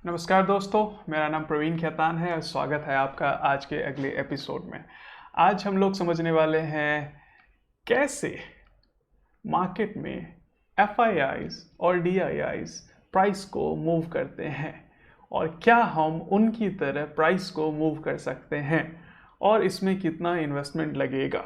नमस्कार दोस्तों, मेरा नाम प्रवीण खेतान है और स्वागत है आपका आज के अगले एपिसोड में। आज हम लोग समझने वाले हैं कैसे मार्केट में एफआईआईज और डीआईआईज प्राइस को मूव करते हैं और क्या हम उनकी तरह प्राइस को मूव कर सकते हैं और इसमें कितना इन्वेस्टमेंट लगेगा,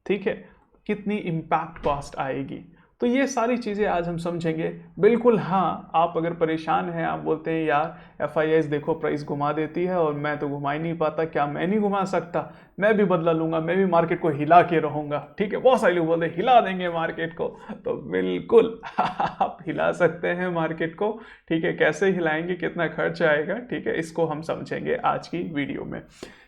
ठीक है, कितनी इम्पैक्ट कॉस्ट आएगी। तो ये सारी चीज़ें आज हम समझेंगे। बिल्कुल हाँ, आप अगर परेशान हैं, आप बोलते हैं यार एफआईआईज देखो प्राइस घुमा देती है और मैं तो घुमा ही नहीं पाता, क्या मैं नहीं घुमा सकता, मैं भी बदला लूंगा, मैं भी मार्केट को हिला के रहूंगा। ठीक है, बहुत सारे लोग बोलते हैं हिला देंगे मार्केट को, तो बिल्कुल आप हिला सकते हैं मार्केट को। ठीक है, कैसे हिलाएंगे, कितना खर्च आएगा, ठीक है, इसको हम समझेंगे आज की वीडियो में।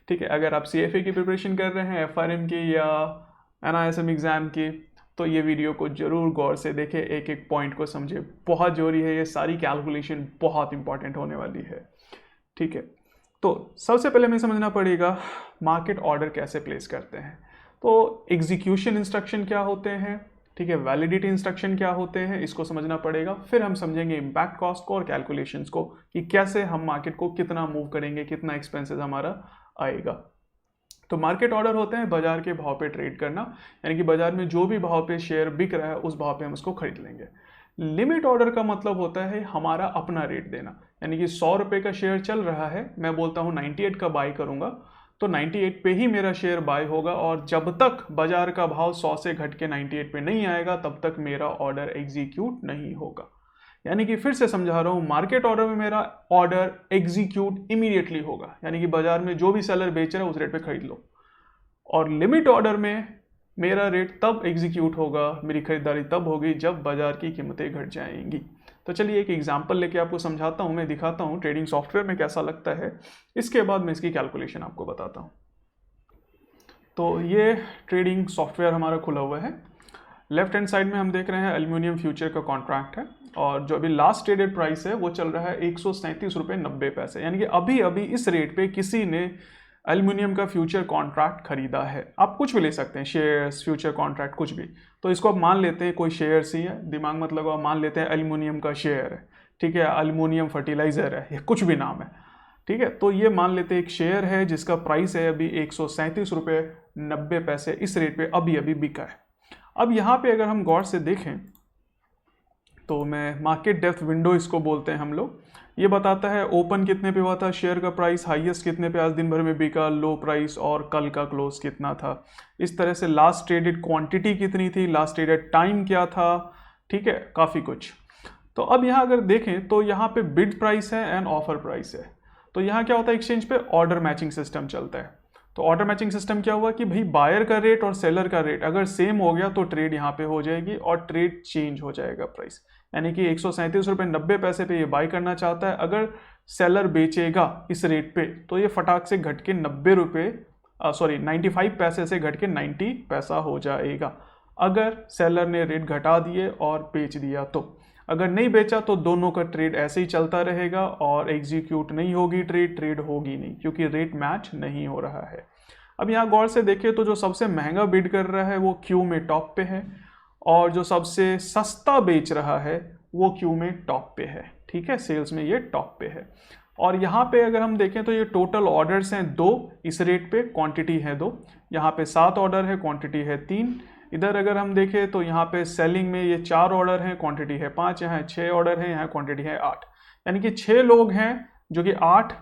ठीक है, अगर आप सीएफए की प्रिपरेशन कर रहे हैं, एफआरएम की या एनआईएसएम एग्जाम की, तो ये वीडियो को जरूर गौर से देखें, एक एक पॉइंट को समझे, बहुत जरूरी है। ये सारी कैलकुलेशन बहुत इंपॉर्टेंट होने वाली है। ठीक है, तो सबसे पहले हमें समझना पड़ेगा मार्केट ऑर्डर कैसे प्लेस करते हैं। तो एग्जीक्यूशन इंस्ट्रक्शन क्या होते हैं, ठीक है, वैलिडिटी इंस्ट्रक्शन क्या होते हैं, इसको समझना पड़ेगा। फिर हम समझेंगे इम्पैक्ट कॉस्ट को और कैलकुलेशंस को कि कैसे हम मार्केट को कितना मूव करेंगे, कितना एक्सपेंसेस हमारा आएगा। तो मार्केट ऑर्डर होते हैं बाजार के भाव पे ट्रेड करना, यानी कि बाजार में जो भी भाव पे शेयर बिक रहा है उस भाव पे हम उसको खरीद लेंगे। लिमिट ऑर्डर का मतलब होता है हमारा अपना रेट देना, यानी कि 100 रुपये का शेयर चल रहा है, मैं बोलता हूँ 98 का बाय करूंगा, तो 98 पे ही मेरा शेयर बाय होगा और जब तक बाजार का भाव 100 से घट के 98 पे नहीं आएगा तब तक मेरा ऑर्डर एग्जीक्यूट नहीं होगा। यानी कि फिर से समझा रहा हूं, मार्केट ऑर्डर में मेरा ऑर्डर एग्जीक्यूट इमीडिएटली होगा, यानी कि बाजार में जो भी सेलर बेच रहा है उस रेट पे खरीद लो। और लिमिट ऑर्डर में मेरा रेट तब एग्जीक्यूट होगा, मेरी खरीदारी तब होगी जब बाजार की कीमतें घट जाएंगी। तो चलिए एक एग्जांपल लेके आपको समझाता हूं, मैं दिखाता हूं ट्रेडिंग सॉफ्टवेयर में कैसा लगता है, इसके बाद मैं इसकी कैलकुलेशन आपको बताता हूं। तो ये ट्रेडिंग सॉफ्टवेयर हमारा खुला हुआ है। लेफ्ट हैंड साइड में हम देख रहे हैं एल्यूमिनियम फ्यूचर का कॉन्ट्रैक्ट है और जो अभी लास्ट ट्रेडेड प्राइस है वो चल रहा है 137.90 रुपये, यानी कि अभी अभी इस रेट पे किसी ने एल्यूमिनियम का फ्यूचर कॉन्ट्रैक्ट खरीदा है। आप कुछ भी ले सकते हैं, शेयर्स, फ्यूचर कॉन्ट्रैक्ट, कुछ भी। तो इसको आप मान लेते हैं कोई शेयर्स ही है, दिमाग मत लगाओ, मान लेते हैं एल्यूमिनियम का शेयर है, ठीक है, एल्यूमिनियम फर्टिलाइजर है, या कुछ भी नाम है, ठीक है। तो ये मान लेते हैं एक शेयर है जिसका प्राइस है अभी 137.90 रुपये, इस रेट पे अभी अभी बिका है। अब यहाँ पे अगर हम गौर से देखें तो मैं मार्केट डेप्थ विंडो इसको बोलते हैं हम लोग, ये बताता है ओपन कितने पे हुआ था शेयर का प्राइस, हाईएस्ट कितने पे आज दिन भर में बिका, लो प्राइस और कल का क्लोज कितना था। इस तरह से लास्ट ट्रेडेड क्वांटिटी कितनी थी, लास्ट ट्रेडेड टाइम क्या था, ठीक है, काफ़ी कुछ। तो अब यहाँ अगर देखें तो यहाँ पे बिड प्राइस है एंड ऑफर प्राइस है। तो यहाँ क्या होता है, एक्सचेंज पे ऑर्डर मैचिंग सिस्टम चलता है। तो ऑर्डर मैचिंग सिस्टम क्या हुआ कि भाई बायर का रेट और सेलर का रेट अगर सेम हो गया तो ट्रेड यहाँ पे हो जाएगी और ट्रेड चेंज हो जाएगा प्राइस, यानी कि 137.90 रुपये पे ये बाय करना चाहता है, अगर सेलर बेचेगा इस रेट पे तो ये फटाक से घट के 95 पैसे से घट के 90 पैसा हो जाएगा, अगर सेलर ने रेट घटा दिए और बेच दिया। तो अगर नहीं बेचा तो दोनों का ट्रेड ऐसे ही चलता रहेगा और एग्जीक्यूट नहीं होगी ट्रेड होगी नहीं, क्योंकि रेट मैच नहीं हो रहा है। अब यहाँ गौर से देखिए तो जो सबसे महंगा बिड कर रहा है वो क्यू में टॉप पे है और जो सबसे सस्ता बेच रहा है वो क्यू में टॉप पे है, ठीक है, सेल्स में ये टॉप पे है। और यहाँ पे अगर हम देखें तो ये टोटल ऑर्डर्स हैं 2 इस रेट पे, क्वांटिटी है 2, यहाँ पे 7 ऑर्डर है, क्वांटिटी है 3। इधर अगर हम देखें तो यहाँ पे सेलिंग में ये 4 ऑर्डर हैं, क्वांटिटी है 5, यहाँ 6 ऑर्डर हैं, यहाँ क्वांटिटी है 8, यानी कि 6 लोग हैं जो कि 8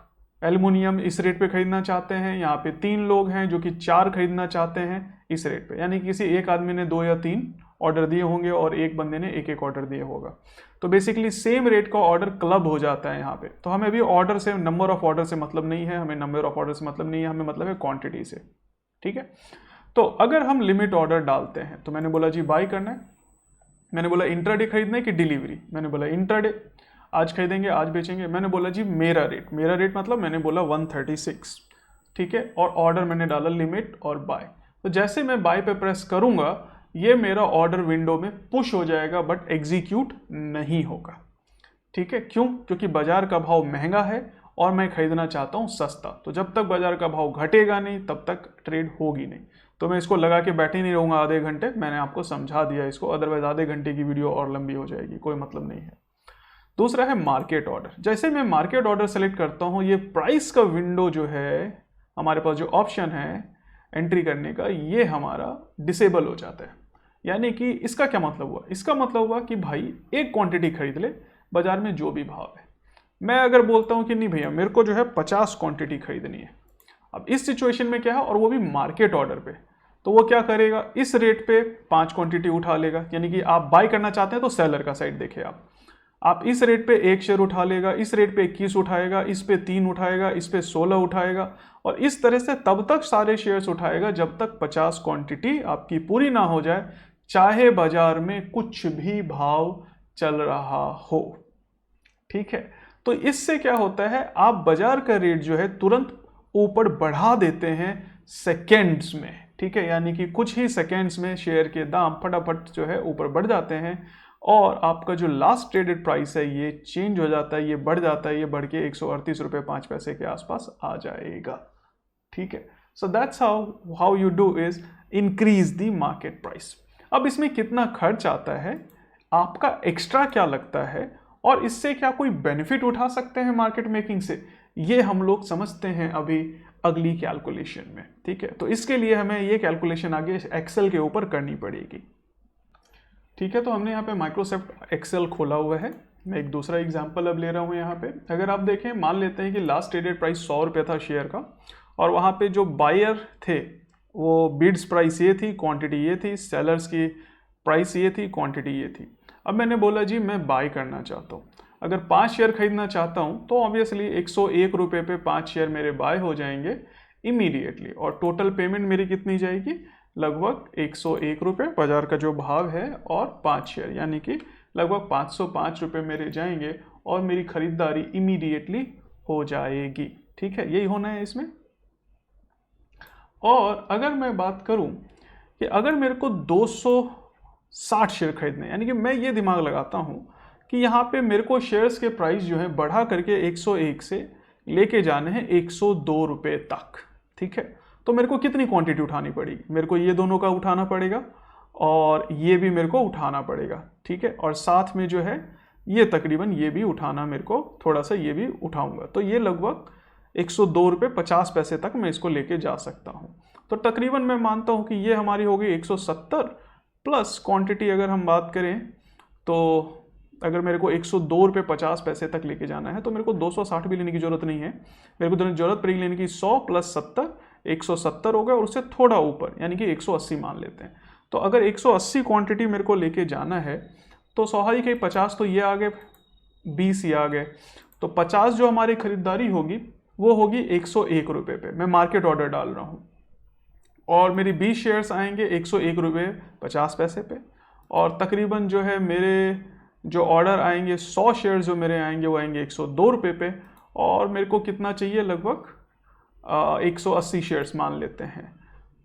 एल्युमिनियम इस रेट पे खरीदना चाहते हैं, यहाँ पे 3 लोग हैं जो कि 4 खरीदना चाहते हैं इस रेट पे, यानी कि किसी एक आदमी ने 2 या 3 ऑर्डर दिए होंगे और एक बंदे ने एक एक ऑर्डर दिया होगा। तो बेसिकली सेम रेट का ऑर्डर क्लब हो जाता है यहाँ पे। तो हमें भी ऑर्डर से, नंबर ऑफ ऑर्डर से मतलब नहीं है, हमें नंबर ऑफ ऑर्डर से मतलब नहीं है, हमें मतलब है क्वांटिटी से, ठीक है। तो अगर हम लिमिट ऑर्डर डालते हैं तो मैंने बोला जी बाय करना है, मैंने बोला इंट्राडे खरीदना है कि डिलीवरी, मैंने बोला इंट्राडे, आज खरीदेंगे आज बेचेंगे, मैंने बोला जी मेरा रेट मतलब मैंने बोला 136, ठीक है, और ऑर्डर मैंने डाला लिमिट और बाय। तो जैसे मैं बाय पे प्रेस करूंगा ये मेरा ऑर्डर विंडो में पुश हो जाएगा बट एग्जीक्यूट नहीं होगा, ठीक है। क्यों? क्योंकि बाजार का भाव महंगा है और मैं खरीदना चाहता हूं सस्ता, तो जब तक बाजार का भाव घटेगा नहीं तब तक ट्रेड होगी नहीं। तो मैं इसको लगा के बैठे नहीं रहूंगा आधे घंटे, मैंने आपको समझा दिया इसको, अदरवाइज आधे घंटे की वीडियो और लंबी हो जाएगी, कोई मतलब नहीं है। दूसरा है मार्केट ऑर्डर। जैसे मैं मार्केट ऑर्डर सेलेक्ट करता हूँ, ये प्राइस का विंडो जो है हमारे पास जो ऑप्शन है एंट्री करने का, ये हमारा डिसेबल हो जाता है। यानी कि इसका क्या मतलब हुआ? इसका मतलब हुआ कि भाई एक क्वांटिटी खरीद ले बाजार में जो भी भाव है। मैं अगर बोलता हूँ कि नहीं भैया मेरे को जो है 50 क्वांटिटी खरीदनी है, अब इस सिचुएशन में क्या है, और वो भी मार्केट ऑर्डर पे, तो वो क्या करेगा, इस रेट पे 5 क्वांटिटी उठा लेगा। यानी कि आप बाय करना चाहते हैं तो सेलर का साइड देखे आप इस रेट पे 1 शेयर उठा लेगा, इस रेट पे 21 उठाएगा, इस पे 3 उठाएगा, इस पे 16 उठाएगा, और इस तरह से तब तक सारे शेयर्स उठाएगा जब तक 50 क्वांटिटी आपकी पूरी ना हो जाए, चाहे बाजार में कुछ भी भाव चल रहा हो। ठीक है, तो इससे क्या होता है, आप बाजार का रेट जो है तुरंत ऊपर बढ़ा देते हैं सेकेंड्स में। ठीक है, यानी कि कुछ ही सेकेंड्स में शेयर के दाम फटाफट जो है ऊपर बढ़ जाते हैं, और आपका जो लास्ट ट्रेडेड प्राइस है ये चेंज हो जाता है, ये बढ़ जाता है, ये बढ़ के 138 रुपये 5 पैसे के आसपास आ जाएगा। ठीक है, so that's how you do is increase the market price. अब इसमें कितना खर्च आता है, आपका एक्स्ट्रा क्या लगता है, और इससे क्या कोई बेनिफिट उठा सकते हैं मार्केट मेकिंग से, ये हम लोग समझते हैं अभी अगली कैलकुलेशन में। ठीक है, तो इसके लिए हमें ये कैलकुलेशन आगे एक्सेल के ऊपर करनी पड़ेगी। ठीक है, तो हमने यहाँ पे माइक्रोसॉफ्ट एक्सेल खोला हुआ है। मैं एक दूसरा एग्जांपल अब ले रहा हूँ यहाँ पे। अगर आप देखें, मान लेते हैं कि लास्ट ट्रेडेड प्राइस 100 रुपये था शेयर का, और वहाँ पे जो बायर थे वो बिड्स प्राइस ये थी, क्वांटिटी ये थी, सेलर्स की प्राइस ये थी, क्वांटिटी ये थी। अब मैंने बोला जी मैं बाय करना चाहता हूँ, अगर 5 शेयर खरीदना चाहता हूँ तो ऑब्वियसली 101 रुपये पे 5 शेयर मेरे बाय हो जाएंगे इमीडिएटली, और टोटल पेमेंट मेरी कितनी जाएगी, लगभग 101 रुपये बाजार का जो भाव है, और 5 शेयर यानी कि लगभग 505 रुपये मेरे जाएंगे, और मेरी खरीदारी इमीडिएटली हो जाएगी। ठीक है, यही होना है इसमें। और अगर मैं बात करूं कि अगर मेरे को 260 शेयर खरीदने, यानी कि मैं ये दिमाग लगाता हूं कि यहाँ पे मेरे को शेयर्स के प्राइस जो है बढ़ा करके 101 से लेके जाने हैं 102 रुपये तक। ठीक है, तो मेरे को कितनी क्वांटिटी उठानी पड़ेगी, मेरे को ये दोनों का उठाना पड़ेगा, और ये भी मेरे को उठाना पड़ेगा। ठीक है, और साथ में जो है ये तकरीबन ये भी उठाना, मेरे को थोड़ा सा ये भी उठाऊंगा, तो ये लगभग 102 रुपये 50 पैसे तक मैं इसको लेके जा सकता हूँ। तो तकरीबन मैं मानता हूँ कि ये हमारी हो गई 170 प्लस क्वांटिटी। अगर हम बात करें तो अगर मेरे को 102 रुपये 50 पैसे तक लेके जाना है तो मेरे को 260 भी लेने की जरूरत नहीं है, मेरे को जरूरत पड़ेगी लेने की 100 प्लस 70, 170 हो गया, और उससे थोड़ा ऊपर यानी कि 180 मान लेते हैं। तो अगर 180 क्वांटिटी मेरे को लेके जाना है तो स्वाभाविक है 50 तो ये आ गए, 20 ये आ गए, तो 50 जो हमारी खरीदारी होगी वो होगी 101 रुपये पे, मैं मार्केट ऑर्डर डाल रहा हूँ, और मेरी 20 शेयर्स आएंगे 101 रुपये 50 पैसे पे, और तकरीबन जो है मेरे जो ऑर्डर आएंगे 100 शेयर जो मेरे आएंगे वो आएंगे 102 रुपये पे, और मेरे को कितना चाहिए, लगभग 180 शेयर्स मान लेते हैं।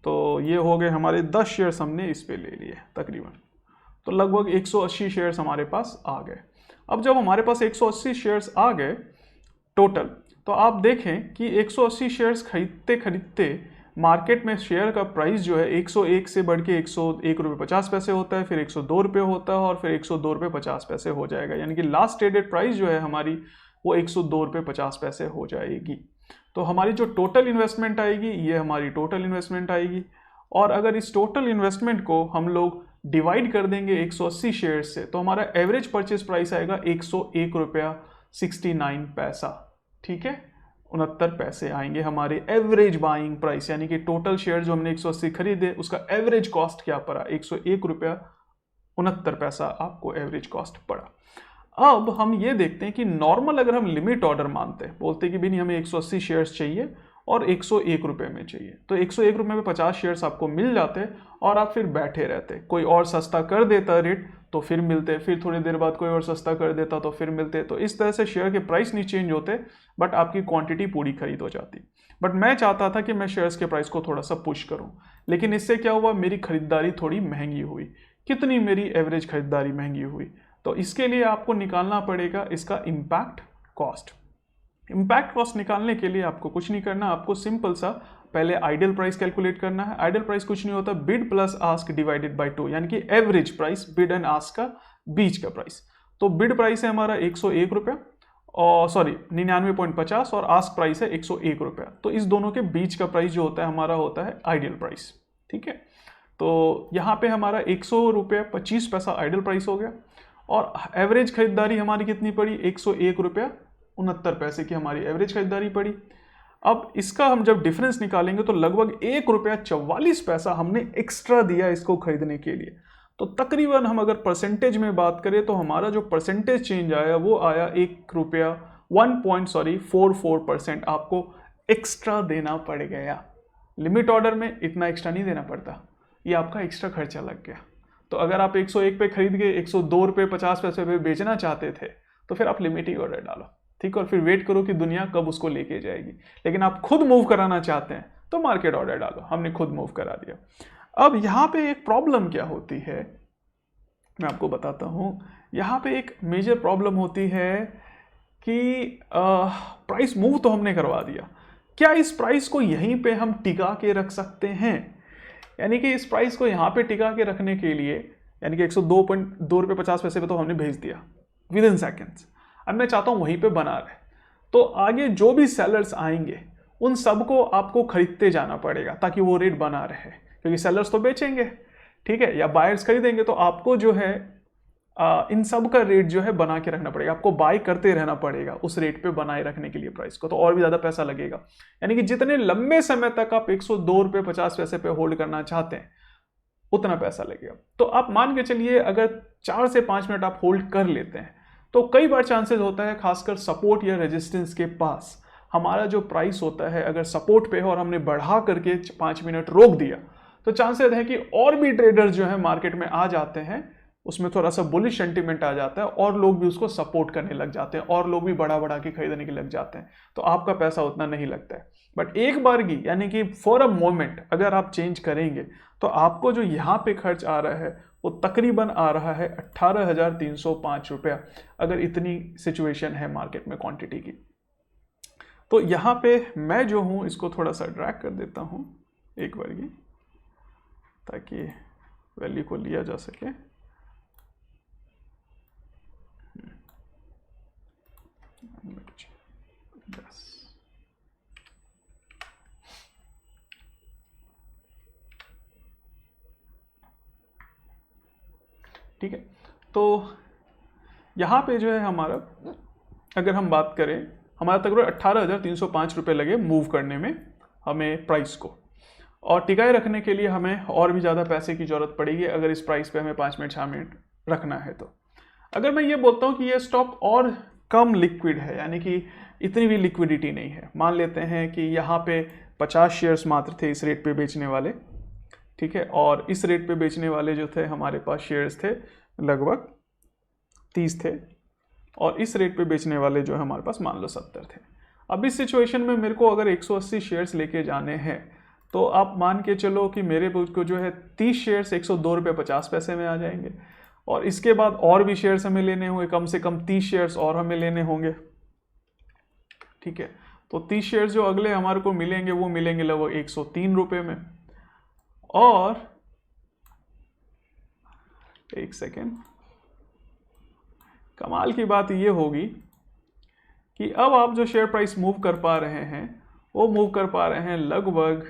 तो ये हो गए हमारे 10 शेयर्स हमने इस पे ले लिए तकरीबन, तो लगभग 180 शेयर्स हमारे पास आ गए। अब जब हमारे पास 180 शेयर्स आ गए टोटल, तो आप देखें कि 180 शेयर्स खरीदते खरीदते मार्केट में शेयर का प्राइस जो है 101 से बढ़ के 101 रुपये 50 पैसे होता है, फिर 102 रुपये होता है, और फिर 102 रुपये 50 पैसे हो जाएगा। यानी कि लास्ट ट्रेडेड प्राइस जो है हमारी वो 102 रुपये 50 पैसे हो जाएगी। तो हमारी जो टोटल इन्वेस्टमेंट आएगी ये हमारी टोटल इन्वेस्टमेंट आएगी, और अगर इस टोटल इन्वेस्टमेंट को हम लोग डिवाइड कर देंगे 180 शेयर से, तो हमारा एवरेज परचेज प्राइस आएगा 101 रुपया 69 पैसा। ठीक है, 69 पैसे आएंगे हमारे एवरेज बाइंग प्राइस, यानी कि टोटल शेयर जो हमने 180 खरीदे उसका एवरेज कॉस्ट क्या पड़ा, 101 रुपया 69 पैसा आपको एवरेज कॉस्ट पड़ा। अब हम ये देखते हैं कि नॉर्मल अगर हम लिमिट ऑर्डर मानते हैं, बोलते हैं कि भी हमें 180 शेयर्स चाहिए और 101 रुपये में चाहिए, तो 101 रुपये में 50 शेयर्स आपको मिल जाते और आप फिर बैठे रहते, कोई और सस्ता कर देता रेट तो फिर मिलते, फिर थोड़ी देर बाद कोई और सस्ता कर देता तो फिर मिलते, तो इस तरह से शेयर के प्राइस नहीं चेंज होते, बट आपकी क्वांटिटी पूरी खरीद हो जाती। बट मैं चाहता था कि मैं शेयर्स के प्राइस को थोड़ा सा पुश करूं, लेकिन इससे क्या हुआ, मेरी खरीदारी थोड़ी महंगी हुई। कितनी मेरी एवरेज खरीदारी महंगी हुई, तो इसके लिए आपको निकालना पड़ेगा इसका इम्पैक्ट कॉस्ट। इम्पैक्ट कॉस्ट निकालने के लिए आपको कुछ नहीं करना, आपको सिंपल सा पहले आइडियल प्राइस कैलकुलेट करना है। आइडियल प्राइस कुछ नहीं होता, bid plus ask divided by 2, यानी कि average price bid and ask का बीच का प्राइस। तो बिड प्राइस है हमारा 101 रुपया, और सॉरी 99.50, और आस्क प्राइस है 101 रुपया। तो इस दोनों के बीच का प्राइस जो होता है हमारा होता है आइडियल प्राइस। ठीक है, तो यहाँ पे हमारा 100 रुपया 25 पैसा आइडियल प्राइस हो गया, और एवरेज खरीदारी हमारी कितनी पड़ी, 101 रुपया 69 पैसे की हमारी एवरेज खरीदारी पड़ी। अब इसका हम जब डिफरेंस निकालेंगे तो लगभग 1 रुपया 44 पैसा हमने एक्स्ट्रा दिया इसको खरीदने के लिए। तो तकरीबन हम अगर परसेंटेज में बात करें तो हमारा जो परसेंटेज चेंज आया वो आया 1 रुपया 1.44% आपको एक्स्ट्रा देना पड़ गया। लिमिट ऑर्डर में इतना एक्स्ट्रा नहीं देना पड़ता, ये आपका एक्स्ट्रा खर्चा लग गया। तो अगर आप 101 पे खरीद के 102 रुपये 50 पैसे पे बेचना चाहते थे तो फिर आप लिमिट ही ऑर्डर डालो, ठीक, और फिर वेट करो कि दुनिया कब उसको लेके जाएगी। लेकिन आप खुद मूव कराना चाहते हैं तो मार्केट ऑर्डर डालो, हमने खुद मूव करा दिया। अब यहाँ पे एक प्रॉब्लम क्या होती है मैं आपको बताता हूँ। यहाँ पे एक मेजर प्रॉब्लम होती है कि प्राइस मूव तो हमने करवा दिया, क्या इस प्राइस को यहीं पे हम टिका के रख सकते हैं? यानी कि इस प्राइस को यहाँ पे टिका के रखने के लिए, यानी कि 102.2 रुपये 50 पैसे पे तो हमने भेज दिया विद इन सेकेंड्स। अब मैं चाहता हूँ वहीं पे बना रहे, तो आगे जो भी सेलर्स आएंगे उन सबको आपको खरीदते जाना पड़ेगा ताकि वो रेट बना रहे, क्योंकि सेलर्स तो बेचेंगे, ठीक है, या बायर्स खरीदेंगे, तो आपको जो है इन सब का रेट जो है बना के रखना पड़ेगा, आपको बाय करते रहना पड़ेगा उस रेट पे बनाए रखने के लिए प्राइस को, तो और भी ज़्यादा पैसा लगेगा। यानी कि जितने लंबे समय तक आप 102 रुपये 50 पैसे पे होल्ड करना चाहते हैं उतना पैसा लगेगा। तो आप मान के चलिए अगर 4 से 5 मिनट आप होल्ड कर लेते हैं तो कई बार चांसेस होता है, खासकर सपोर्ट या रेजिस्टेंस के पास हमारा जो प्राइस होता है अगर सपोर्ट पे है और हमने बढ़ा करके 5 मिनट रोक दिया तो चांसेस है कि और भी ट्रेडर्स जो है मार्केट में आ जाते हैं, उसमें थोड़ा सा बुलिश सेंटीमेंट आ जाता है और लोग भी उसको सपोर्ट करने लग जाते हैं और लोग भी बढ़ा बढ़ा के खरीदने के लग जाते हैं, तो आपका पैसा उतना नहीं लगता है। बट एक बार की, यानी कि फॉर अ मोमेंट अगर आप चेंज करेंगे तो आपको जो यहाँ पे खर्च आ रहा है वो तकरीबन आ रहा है 18,305 रुपया, अगर इतनी सिचुएशन है मार्केट में क्वांटिटी की। तो यहाँ पे मैं जो हूँ इसको थोड़ा सा ड्रैग कर देता हूँ एक बार की, ताकि वैल्यू को लिया जा सके। ठीक है, तो यहाँ पे जो है हमारा, अगर हम बात करें, हमारा तकरीबन 18,305 रुपये लगे मूव करने में हमें प्राइस को, और टिकाए रखने के लिए हमें और भी ज़्यादा पैसे की ज़रूरत पड़ेगी अगर इस प्राइस पे हमें 5 मिनट 6 मिनट रखना है। तो अगर मैं ये बोलता हूँ कि ये स्टॉक और कम लिक्विड है, यानी कि इतनी भी लिक्विडिटी नहीं है, मान लेते हैं कि यहाँ पे 50 शेयर्स मात्र थे इस रेट पे बेचने वाले, ठीक है, और इस रेट पे बेचने वाले जो थे हमारे पास शेयर्स थे लगभग 30 थे, और इस रेट पे बेचने वाले जो है हमारे पास मान लो 70 थे। अब इस सिचुएशन में मेरे को अगर 180 शेयर्स लेके जाने हैं तो आप मान के चलो कि मेरे को जो है 30 शेयर्स 102 रुपये 50 पैसे में आ जाएंगे, और इसके बाद और भी शेयर्स हमें लेने होंगे, कम से कम 30 शेयर्स और हमें लेने होंगे, ठीक है। तो 30 शेयर्स जो अगले हमारे को मिलेंगे वो मिलेंगे लगभग 103 रुपये में। और एक सेकेंड, कमाल की बात ये होगी कि अब आप जो शेयर प्राइस मूव कर पा रहे हैं वो मूव कर पा रहे हैं लगभग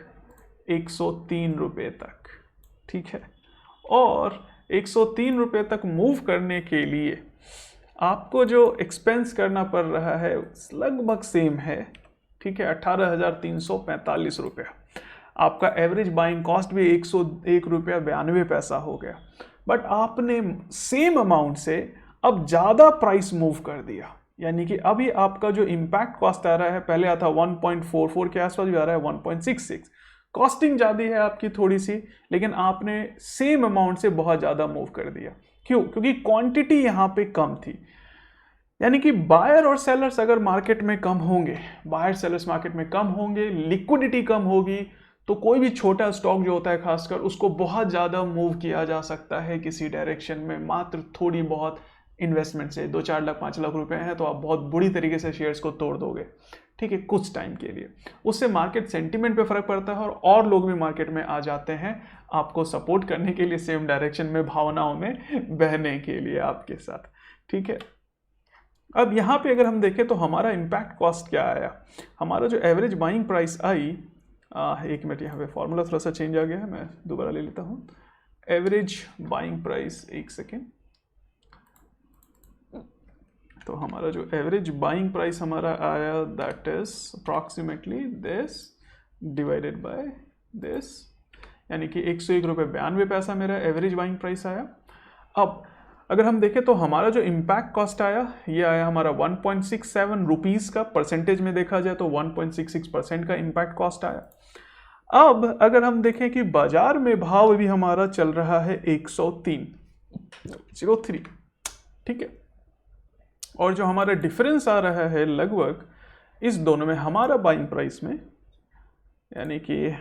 103 रुपये तक, ठीक है। और 103 रुपये तक मूव करने के लिए आपको जो एक्सपेंस करना पड़ रहा है लगभग सेम है, ठीक है, 18,345 रुपया। आपका एवरेज बाइंग कॉस्ट भी 101 रुपया 92 पैसा हो गया, बट आपने सेम अमाउंट से अब ज़्यादा प्राइस मूव कर दिया, यानी कि अभी आपका जो इम्पैक्ट कॉस्ट आ रहा है, पहले आता 1.44 के आसपास, भी आ रहा है 1.66। कॉस्टिंग ज़्यादा है आपकी थोड़ी सी, लेकिन आपने सेम अमाउंट से बहुत ज़्यादा मूव कर दिया। क्यों? क्योंकि क्वांटिटी यहाँ पे कम थी। यानी कि बायर और सेलर्स अगर मार्केट में कम होंगे, बायर सेलर्स मार्केट में कम होंगे, लिक्विडिटी कम होगी, तो कोई भी छोटा स्टॉक जो होता है खासकर उसको बहुत ज़्यादा मूव किया जा सकता है किसी डायरेक्शन में, मात्र थोड़ी बहुत इन्वेस्टमेंट से। 2-4 लाख 5 लाख रुपए हैं तो आप बहुत बुरी तरीके से शेयर्स को तोड़ दोगे, ठीक है, कुछ टाइम के लिए। उससे मार्केट सेंटीमेंट पे फर्क पड़ता है और लोग भी मार्केट में आ जाते हैं आपको सपोर्ट करने के लिए, सेम डायरेक्शन में भावनाओं में बहने के लिए आपके साथ, ठीक है। अब यहाँ पे अगर हम देखें तो हमारा इम्पैक्ट कॉस्ट क्या आया, हमारा जो एवरेज बाइंग प्राइस आई, एक मिनट यहाँ पे फॉर्मूला थोड़ा सा चेंज आ गया है, मैं दोबारा ले लेता हूँ। एवरेज बाइंग प्राइस, एक सेकेंड, तो हमारा जो एवरेज बाइंग प्राइस हमारा आया that is approximately this divided by this, यानी कि 101.92 मेरा एवरेज बाइंग प्राइस आया। अब अगर हम देखें तो हमारा जो इम्पैक्ट कॉस्ट आया ये आया हमारा 1.67 रुपीज़ का, परसेंटेज में देखा जाए तो 1.66% का इम्पैक्ट कॉस्ट आया। अब अगर हम देखें कि बाजार में भाव भी हमारा चल रहा है 103, ठीक है, और जो हमारा डिफरेंस आ रहा है लगभग इस दोनों में, हमारा बाइंग प्राइस में यानी कि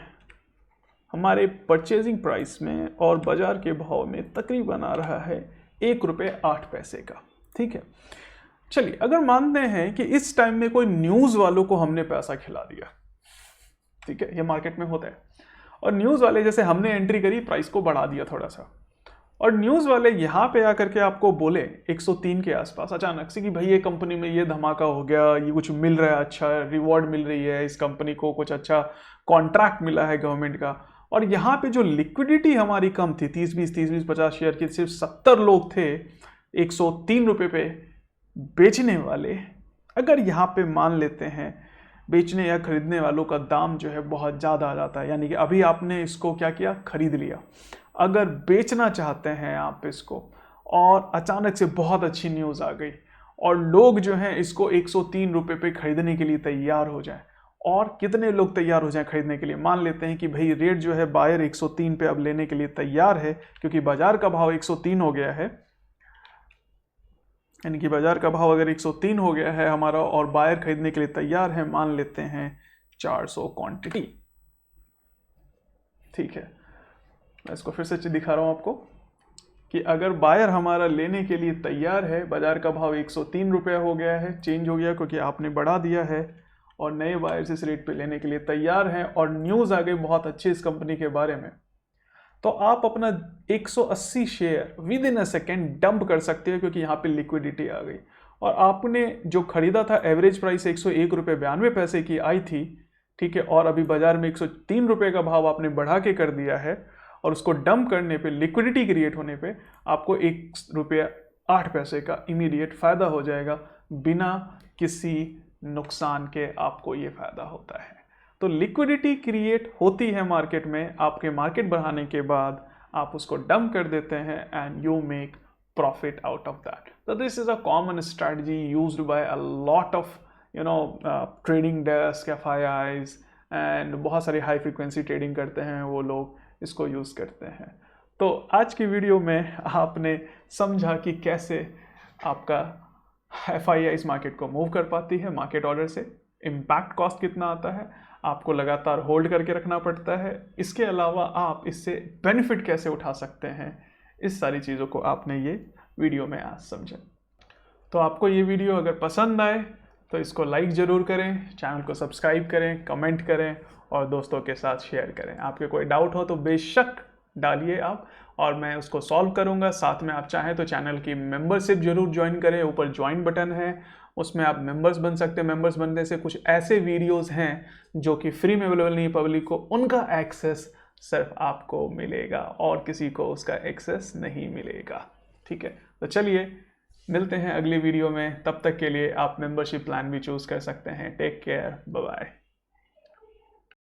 हमारे परचेजिंग प्राइस में और बाजार के भाव में तकरीबन आ रहा है 1.08 का, ठीक है। चलिए अगर मानते हैं कि इस टाइम में कोई न्यूज़ वालों को हमने पैसा खिला दिया, ठीक है, ये मार्केट में होता है, और न्यूज़ वाले जैसे हमने एंट्री करी, प्राइस को बढ़ा दिया थोड़ा सा, और न्यूज़ वाले यहाँ पे आकर के आपको बोले 103 के आसपास अचानक से कि भाई ये कंपनी में ये धमाका हो गया, ये कुछ मिल रहा है, अच्छा रिवॉर्ड मिल रही है, इस कंपनी को कुछ अच्छा कॉन्ट्रैक्ट मिला है गवर्नमेंट का, और यहाँ पे जो लिक्विडिटी हमारी कम थी 30-20 50 शेयर की, सिर्फ 70 लोग थे 103 रुपये पे बेचने वाले। अगर यहाँ पे मान लेते हैं बेचने या खरीदने वालों का दाम जो है बहुत ज़्यादा आ जाता है, यानी कि अभी आपने इसको क्या किया, खरीद लिया, अगर बेचना चाहते हैं आप इसको और अचानक से बहुत अच्छी न्यूज़ आ गई और लोग जो हैं इसको 103 रुपये पे खरीदने के लिए तैयार हो जाएं, और कितने लोग तैयार हो जाएं खरीदने के लिए, मान लेते हैं कि भाई रेट जो है बायर 103 पे अब लेने के लिए तैयार है क्योंकि बाजार का भाव 103 हो गया है, यानी कि बाजार का भाव अगर 103 हो गया है हमारा और बायर खरीदने के लिए तैयार है, मान लेते हैं 400 क्वांटिटी, ठीक है। मैं इसको फिर से दिखा रहा हूं आपको कि अगर बायर हमारा लेने के लिए तैयार है, बाजार का भाव 103 रुपया हो गया है, चेंज हो गया क्योंकि आपने बढ़ा दिया है, और नए बायर्स इस रेट पे लेने के लिए तैयार हैं और न्यूज़ आ गई बहुत अच्छी इस कंपनी के बारे में, तो आप अपना 180 share with in a second dump कर सकते हो क्योंकि यहाँ पे लिक्विडिटी आ गई, और आपने जो खरीदा था एवरेज प्राइस 101.92 की आई थी, ठीक है, और अभी बाजार में 103 रुपये का भाव आपने बढ़ा के कर दिया है, और उसको डंप करने पे, लिक्विडिटी क्रिएट होने पे आपको 1.08 का इमीडिएट फ़ायदा हो जाएगा, बिना किसी नुकसान के आपको ये फ़ायदा होता है। तो लिक्विडिटी क्रिएट होती है मार्केट में, आपके मार्केट बढ़ाने के बाद आप उसको डंप कर देते हैं and you make profit out of that. तो this is a common strategy used by a lot of trading desk, FIIs, and बहुत सारी हाई फ्रिक्वेंसी ट्रेडिंग करते हैं वो लोग इसको यूज़ करते हैं। तो आज की वीडियो में आपने समझा कि कैसे आपका FII इस मार्केट को मूव कर पाती है मार्केट ऑर्डर से, इम्पैक्ट कॉस्ट कितना आता है, आपको लगातार होल्ड करके रखना पड़ता है, इसके अलावा आप इससे बेनिफिट कैसे उठा सकते हैं, इस सारी चीज़ों को आपने ये वीडियो में आज समझा। तो आपको ये वीडियो अगर पसंद आए तो इसको लाइक ज़रूर करें, चैनल को सब्सक्राइब करें, कमेंट करें और दोस्तों के साथ शेयर करें। आपके कोई डाउट हो तो बेशक डालिए आप, और मैं उसको सॉल्व करूंगा। साथ में आप चाहें तो चैनल की मेंबरशिप जरूर ज्वाइन करें, ऊपर ज्वाइन बटन है, उसमें आप मेंबर्स बन सकते हैं। मेंबर्स बनने से कुछ ऐसे वीडियोस हैं जो कि फ्री में अवेलेबल नहीं, पब्लिक को उनका एक्सेस सिर्फ आपको मिलेगा और किसी को उसका एक्सेस नहीं मिलेगा, ठीक है। तो चलिए मिलते हैं अगली वीडियो में, तब तक के लिए आप मेंबरशिप प्लान भी चूज़ कर सकते हैं। Take care, bye bye.